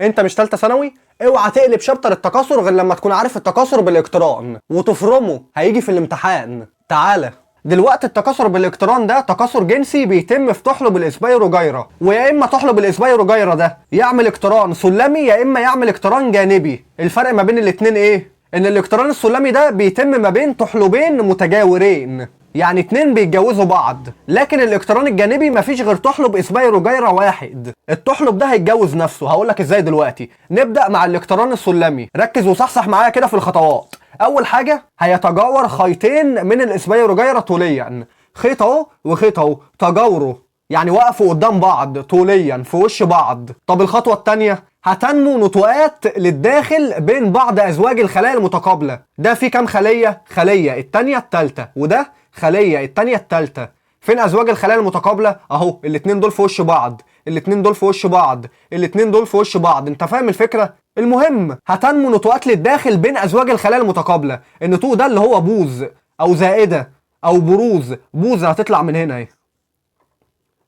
انت مش تالتة ثانوي؟ اوعى تقلب شابتر التكاثر غير لما تكون عارف التكاثر بالاقتران وتفرمه، هيجي في الامتحان. تعالى دلوقتي، التكاثر بالاقتران ده تكاثر جنسي بيتم في تحلب الاسبيروجيرا، ويا اما تحلب الاسبيروجيرا ده يعمل اقتران سلمي يا اما يعمل اقتران جانبي. الفرق ما بين الاتنين ايه؟ ان الاقتران السلمي ده بيتم ما بين تحلبين متجاورين، يعني اتنين بيتجوزوا بعض، لكن الاقتران الجانبي مفيش غير تحلب اسبيروجيرا واحد. التحلب ده هيتجوز نفسه، هقولك ازاي دلوقتي. نبدأ مع الاقتران السلمي، ركز وصحصح معايا كده في الخطوات. اول حاجة هيتجاور خيطين من الاسبيروجيرا طوليا، خيط اهو وخيط اهو، تجاوروا يعني وقفوا قدام بعض طوليا في وش بعض. طب الخطوة التانية، هتنمو نتوءات للداخل بين بعض ازواج الخلايا المتقابلة. ده في كام خلية؟ خلية التانية التالتة، وده خلية التانية التالتة. فين ازواج الخلايا المتقابلة؟ اهو الاتنين دول في وش بعض، الاتنين دول في وش بعض، الاتنين دول في وش بعض. انت فاهم الفكرة؟ المهم هتنمو نتوءات للداخل بين ازواج الخلايا المتقابلة. النتوء ده اللي هو بوز او زائدة او بروز. بوزة هتطلع من هنا اهي،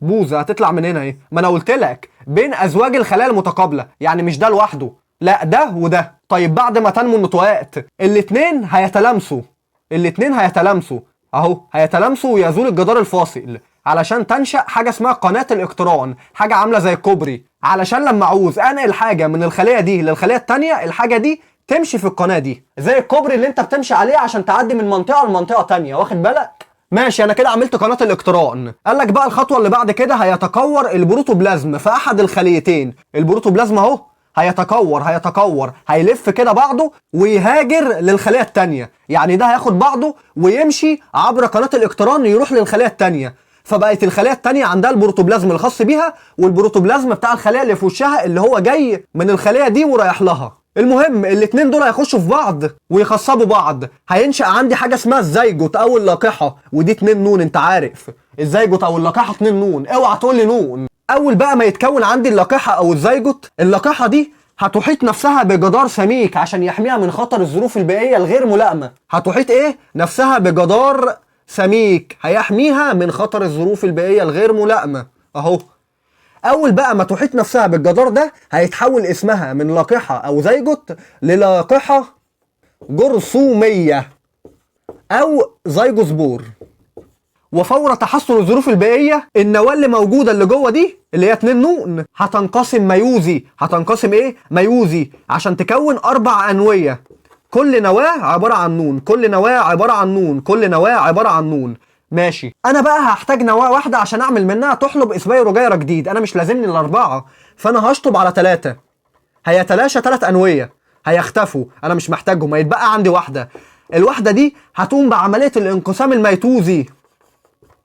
بوزة هتطلع من هنا اهي. ما انا قلت لك بين ازواج الخلايا المتقابلة، يعني مش ده لوحده، لا ده وده. طيب بعد ما تنمو النتوءات الاتنين هيتلامسوا، الاتنين هيتلامسوا اهو، هيتلامسوا ويزول الجدار الفاصل علشان تنشأ حاجة اسمها قناة الاقتران، حاجة عاملة زي الكوبري، علشان لما عاوز انقل حاجة من الخلية دي للخلية التانية الحاجة دي تمشي في القناة دي، زي الكوبري اللي انت بتمشي عليه عشان تعدي من منطقة لمنطقة تانية، واخد بالك؟ ماشي، انا كده عملت قناة الاقتران. قال لك بقى الخطوة اللي بعد كده هيتكور البروتوبلازم في احد الخليتين. البروتوبلازم اهو هيتكور هيلف كده بعضه ويهاجر للخلية التانية، يعني ده هياخد بعضه ويمشي عبر قناة الاقتران يروح للخلية التانية. فبقت الخلية التانية عندها البروتوبلازم الخاص بيها والبروتوبلازم بتاع الخلية اللي في وشها اللي هو جاي من الخلية دي ورايح لها. المهم الاتنين دول هيخشوا في بعض ويخصبوا بعض، هينشأ عندي حاجة اسمها الزيجوت او اللقحة، ودي 2 نون. انت عارف الزيجوت او اللقحة 2 نون، اوعى تقول لي نون. اول بقى ما يتكون عندي اللقحة او الزيجوت، اللقحة دي هتحيط نفسها بجدار سميك عشان يحميها من خطر الظروف البيئية الغير ملائمة. هتحيط ايه؟ نفسها بجدار سميك هيحميها من خطر الظروف البيئية الغير ملائمة اهو. اول بقى ما تحيط نفسها بالجدار ده هيتحول اسمها من لقحة او زيجوت للاقحة جرثومية او زيجوسبور. وفور تحسن الظروف البيئية النواة اللي موجودة اللي جوه دي اللي هي 2 نون هتنقسم ميوزي. هتنقسم ايه؟ ميوزي، عشان تكون 4 أنوية، كل نواة عبارة عن نون، كل نواة عبارة عن نون، كل نواة عبارة عن نون. ماشي، انا بقى هحتاج نواة واحدة عشان اعمل منها تحلب اسبيروجيرا جديد، انا مش لازمني ال4، فانا هشطب على 3. هيتلاشى 3 أنوية، هيختفوا، انا مش محتاجهم، هيتبقى عندي واحدة. الواحدة دي هتقوم بعملية الانقسام الميتوزي،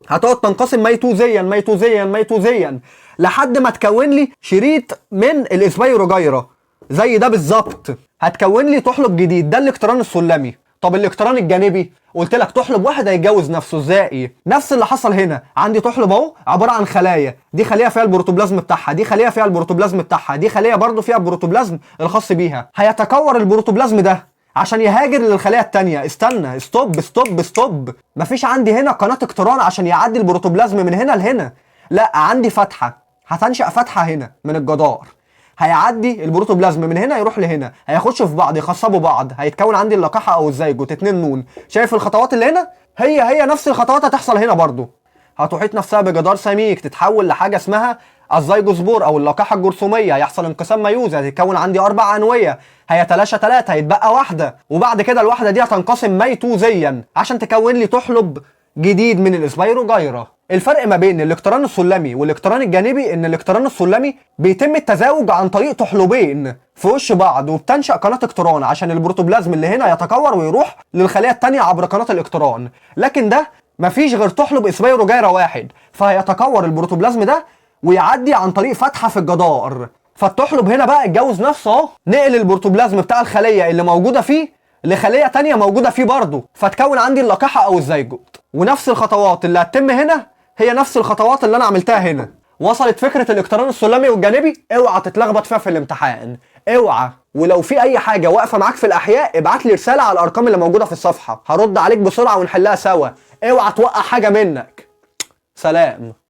هتقعد تنقسم ميتوزيا ميتوزيا ميتوزيا لحد ما تكون لي شريط من الاسبيروجيرا زي ده بالظبط، هتكون لي تحلب جديد. ده الاقتران السلمي. طب الاقتران الجانبي، قلت لك تحلب واحد هيتجوز نفسه ازاي؟ نفس اللي حصل هنا، عندي تحلب اهو عباره عن خلايا، دي خليه فيها البروتوبلازم بتاعها، دي خليه فيها البروتوبلازم بتاعها، دي خليه برضو فيها البروتوبلازم الخاص بيها. هيتكور البروتوبلازم ده عشان يهاجر للخليه التانية. استنى، ستوب ستوب ستوب، مفيش عندي هنا قناه اقتران عشان يعدي البروتوبلازم من هنا لهنا، لا عندي فتحه، هتنشأ فتحه هنا من الجدار، هيعدي البروتوبلازم من هنا يروح لهنا، هيخشوا في بعض يخصبوا بعض، هيتكون عندي اللقاحه او الزيجوت 2 نون. شايف الخطوات اللي هنا؟ هي نفس الخطوات هتحصل هنا برضو. هتحيط نفسها بجدار سميك تتحول لحاجه اسمها الزيجوسبور او اللقاحه الجرثوميه، هيحصل انقسام ميوزي، هتتكون عندي 4 أنوية، هيتلاشى 3، هيتبقى واحدة، وبعد كده الواحدة دي هتنقسم ميتوزيا عشان تكون لي تحلب جديد من الاسبيروجيرا. الفرق ما بين الاقتران السلمي والاقتران الجانبي ان الاقتران السلمي بيتم التزاوج عن طريق تحلبين في وش بعض وبتنشأ قناة اقتران عشان البروتوبلازم اللي هنا يتكور ويروح للخلية التانية عبر قناة الاقتران، لكن ده مفيش غير تحلب اسبيروجيرا واحد، فهيتكور البروتوبلازم ده ويعدي عن طريق فتحة في الجدار. فالتحلب هنا بقى اتجوز نفسه اهو، نقل البروتوبلازم بتاع الخلية اللي موجودة فيه لخلية تانية موجودة فيه برضه، فتكون عندي اللقاحة او الزيجوت. ونفس الخطوات اللي هتتم هنا هي نفس الخطوات اللي انا عملتها هنا. وصلت فكرة الاقتران السلمي والجانبي؟ اوعى تتلخبط فيها في الامتحان، اوعى. ولو في اي حاجة واقفة معاك في الاحياء ابعت لي رسالة على الارقام اللي موجودة في الصفحة، هرد عليك بسرعة ونحلها سوا. اوعى توقع حاجة منك. سلام.